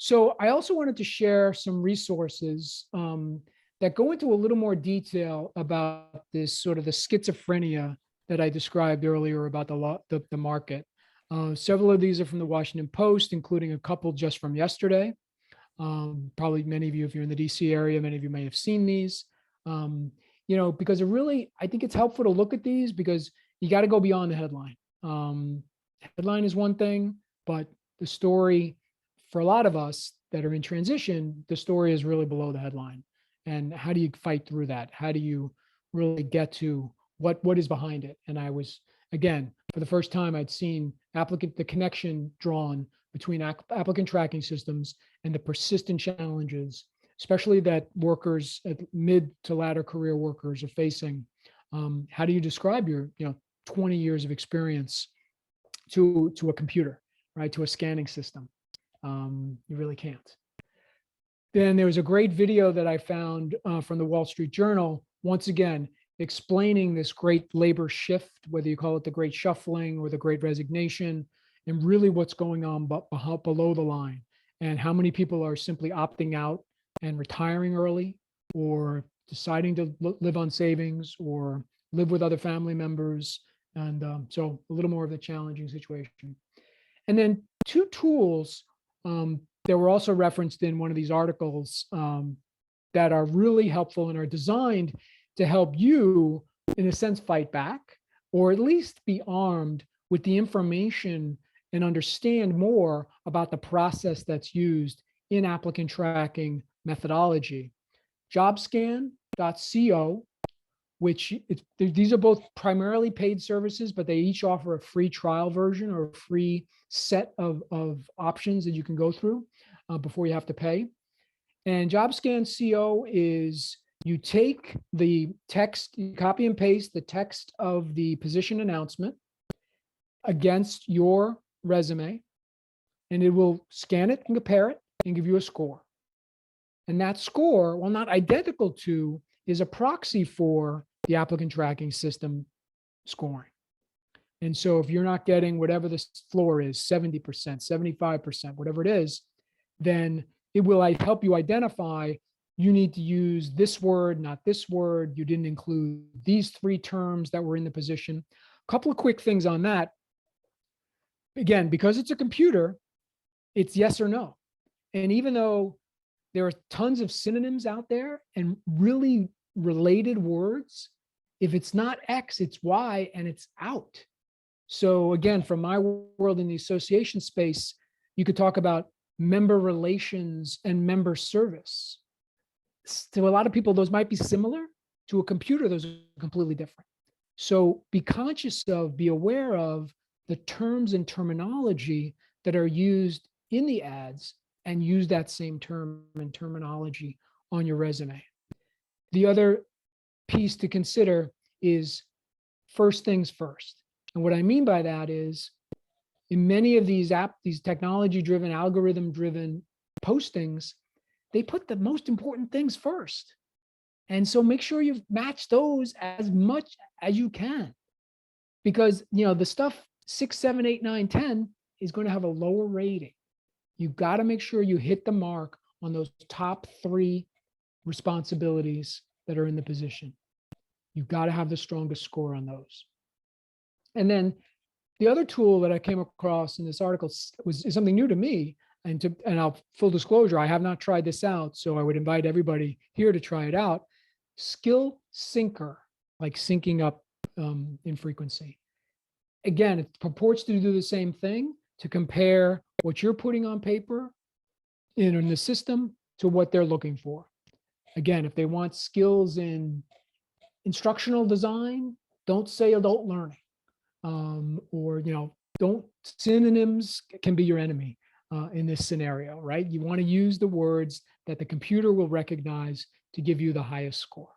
So I also wanted to share some resources that go into a little more detail about this sort of the schizophrenia that I described earlier about the market. Several of these are from the Washington Post, including a couple just from yesterday. Probably many of you, if you're in the DC area, many of you may have seen these. Because I think it's helpful to look at these because you got to go beyond the headline. Headline is one thing, but the story for a lot of us that are in transition, the story is really below the headline. And how do you fight through that? How do you really get to what is behind it? And I was, again, for the first time, I'd seen the connection drawn between applicant tracking systems and the persistent challenges, especially that workers at mid to latter career workers are facing. How do you describe your 20 years of experience to a computer, right? To a scanning system? You really can't. Then there was a great video that I found from the Wall Street Journal, once again, explaining this great labor shift, whether you call it the great shuffling or the great resignation, and really what's going on below the line, and how many people are simply opting out and retiring early, or deciding to live on savings, or live with other family members. And so a little more of the challenging situation. And then two tools that were also referenced in one of these articles that are really helpful and are designed to help you, in a sense, fight back, or at least be armed with the information and understand more about the process that's used in applicant tracking methodology. Jobscan.co, which these are both primarily paid services, but they each offer a free trial version or a free set of options that you can go through before you have to pay. And JobscanCO is you take the text, you copy and paste the text of the position announcement against your resume, and it will scan it and compare it and give you a score. And that score, while not identical to, is a proxy for the applicant tracking system scoring. And so if you're not getting whatever the floor is, 70%, 75%, whatever it is, then it will help you identify you need to use this word, not this word. You didn't include these three terms that were in the position. A couple of quick things on that. Again, because it's a computer, it's yes or no. And even though there are tons of synonyms out there and really related words, if it's not X, it's Y, and it's out. So again, from my world in the association space, you could talk about member relations and member service. To a lot of people, those might be similar. To a computer, those are completely different. So be conscious of, be aware of the terms and terminology that are used in the ads, and use that same term and terminology on your resume. The other piece to consider is first things first. And what I mean by that is, in many of these technology-driven, algorithm-driven postings, they put the most important things first. And so make sure you match those as much as you can, because the stuff 6, 7, 8, 9, 10 is going to have a lower rating. You've got to make sure you hit the mark on those top 3 responsibilities that are in the position. You've got to have the strongest score on those. And then the other tool that I came across in this article is something new to me. And I'll full disclosure, I have not tried this out, so I would invite everybody here to try it out. Skill Syncer, like syncing up in frequency. Again, it purports to do the same thing, to compare what you're putting on paper in the system to what they're looking for. Again, if they want skills in instructional design, don't say adult learning, don't synonyms can be your enemy in this scenario, right? You want to use the words that the computer will recognize to give you the highest score.